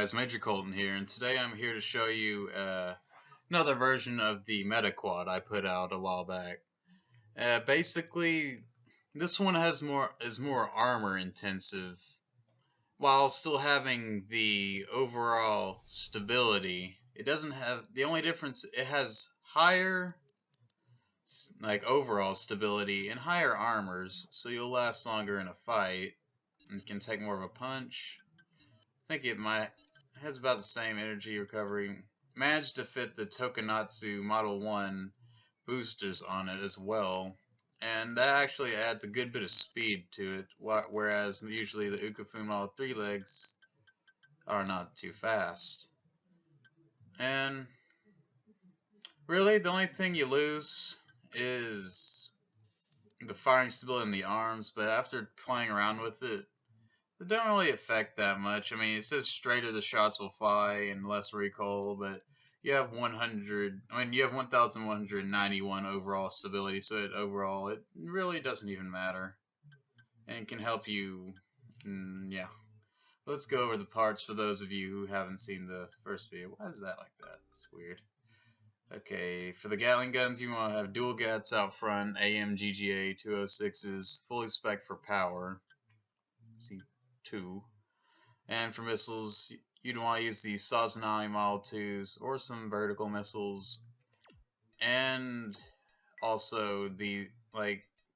guys, Major Colton here, and today I'm here to show you another version of the Meta Quad I put out a while back. Basically, this one is more armor intensive, while still having the overall stability. It doesn't have the only difference. It has higher overall stability and higher armors, so you'll last longer in a fight and can take more of a punch. I think it has about the same energy recovery. Managed to fit the Tokonatsu Model 1 boosters on it as well, and that actually adds a good bit of speed to it, whereas usually the Ukifune Model 3 legs are not too fast. And really, the only thing you lose is the firing stability in the arms, but after playing around with it, it don't really affect that much. I mean, it says straighter the shots will fly and less recoil, but you have 1191 overall stability, so it really doesn't even matter, and can help you. Yeah, let's go over the parts for those of you who haven't seen the first video. Why is that like that? It's weird. Okay, for the Gatling guns, you want to have dual gats out front, AMGGA 206s, fully spec for power. See, 2. And for missiles, you'd want to use the Sazanami Model 2s or some vertical missiles. And also the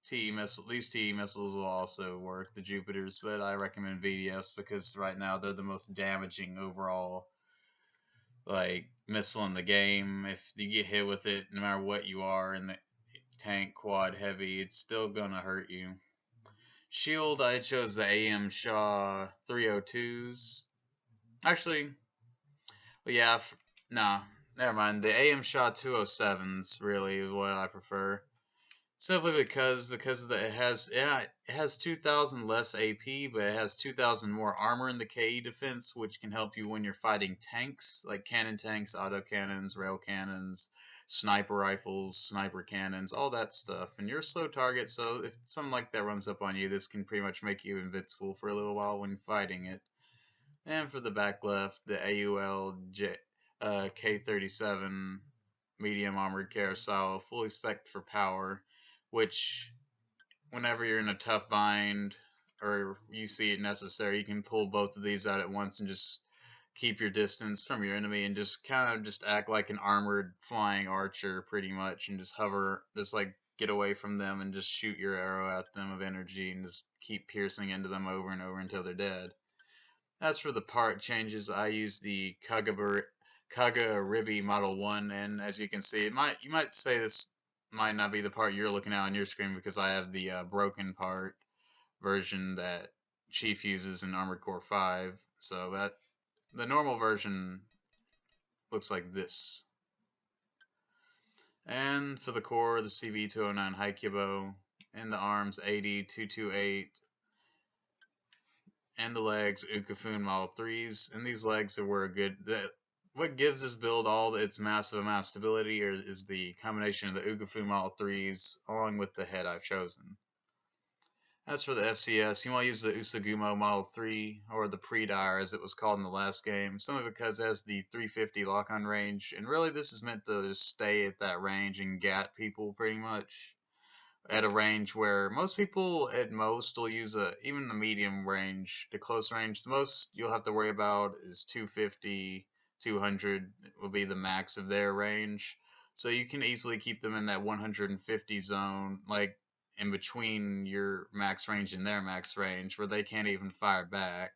TE missile. These TE missiles will also work, the Jupiters, but I recommend VDS because right now they're the most damaging overall missile in the game. If you get hit with it, no matter what you are in the tank, quad, heavy, it's still gonna hurt you. Shield, I chose the AM Shaw 302s. Actually, well, yeah, nah, never mind. The AM Shaw 207s really is what I prefer. Simply because it has 2,000 less AP, but it has 2,000 more armor in the KE defense, which can help you when you're fighting tanks like cannon tanks, auto cannons, rail cannons, sniper rifles, sniper cannons, all that stuff. And you're a slow target, so if something like that runs up on you, this can pretty much make you invincible for a little while when fighting it. And for the back left, the AUL K37 medium armored carousel, fully spec'd for power, which whenever you're in a tough bind or you see it necessary, you can pull both of these out at once and just keep your distance from your enemy and just kind of just act like an armored flying archer pretty much, and just hover, just get away from them and just shoot your arrow at them of energy and just keep piercing into them over and over until they're dead. As for the part changes, I use the Kagaribi Model 1, and as you can see, you might say this might not be the part you're looking at on your screen because I have the broken part version that Chief uses in Armored Core 5. So the normal version looks like this. And for the core, the CV209 Haikyubo, and the arms 80-228, and the legs Ukifune Model 3s, and these legs are where what gives this build all its massive amount of stability is the combination of the Ukifune Model 3s along with the head I've chosen. As for the FCS, you want to use the Usagumo Model 3, or the Pre-Dire as it was called in the last game, simply because it has the 350 lock-on range, and really this is meant to just stay at that range and gat people pretty much at a range where most people at most will use even the medium range. The close range, the most you'll have to worry about is 250, 200 will be the max of their range. So you can easily keep them in that 150 zone, in between your max range and their max range, where they can't even fire back.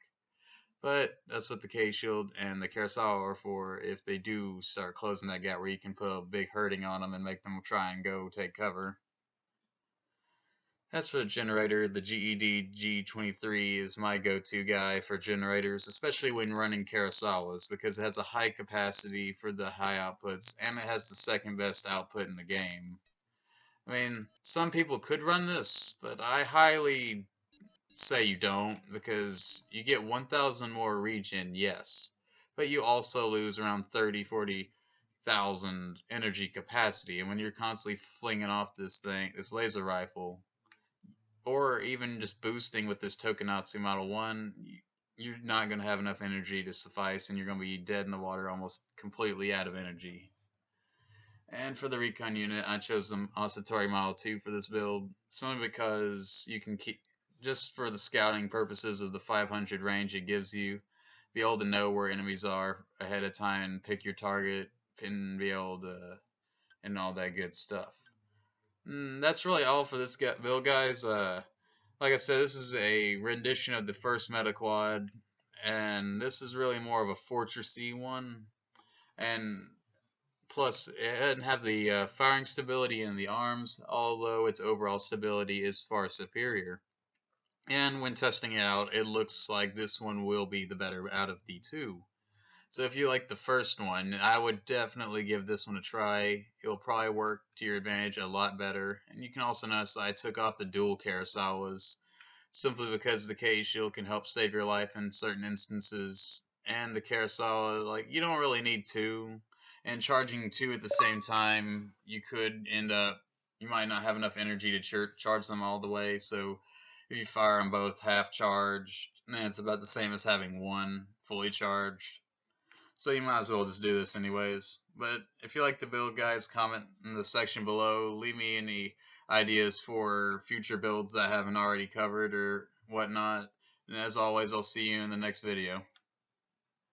But that's what the K-Shield and the Carousel are for if they do start closing that gap where you can put a big hurting on them and make them try and go take cover. As for the generator, the GED G23 is my go-to guy for generators, especially when running Kurosawas, because it has a high capacity for the high outputs, and it has the second best output in the game. I mean, some people could run this, but I highly say you don't, because you get 1,000 more regen, yes, but you also lose around 30-40,000 energy capacity, and when you're constantly flinging off this laser rifle, or even just boosting with this Tokonatsu Model 1, you're not going to have enough energy to suffice, and you're going to be dead in the water, almost completely out of energy. And for the recon unit, I chose the Oscillatori Model 2 for this build, simply because you can keep, just for the scouting purposes of the 500 range it gives you, be able to know where enemies are ahead of time and pick your target, and be able to, and all that good stuff. That's really all for this build, guys. Like I said, this is a rendition of the first Meta Quad, and this is really more of a fortressy one. And plus, it doesn't have the firing stability in the arms, although its overall stability is far superior. And when testing it out, it looks like this one will be the better out of the two. So if you like the first one, I would definitely give this one a try. It will probably work to your advantage a lot better. And you can also notice I took off the dual Kurosawas, simply because the K shield can help save your life in certain instances, and the Kurosawa, like, you don't really need two, and charging two at the same time, you could end up, you might not have enough energy to charge them all the way, so if you fire them both half charged, then it's about the same as having one fully charged. So you might as well just do this anyways. But if you like the build, guys, comment in the section below. Leave me any ideas for future builds that I haven't already covered or whatnot. And as always, I'll see you in the next video.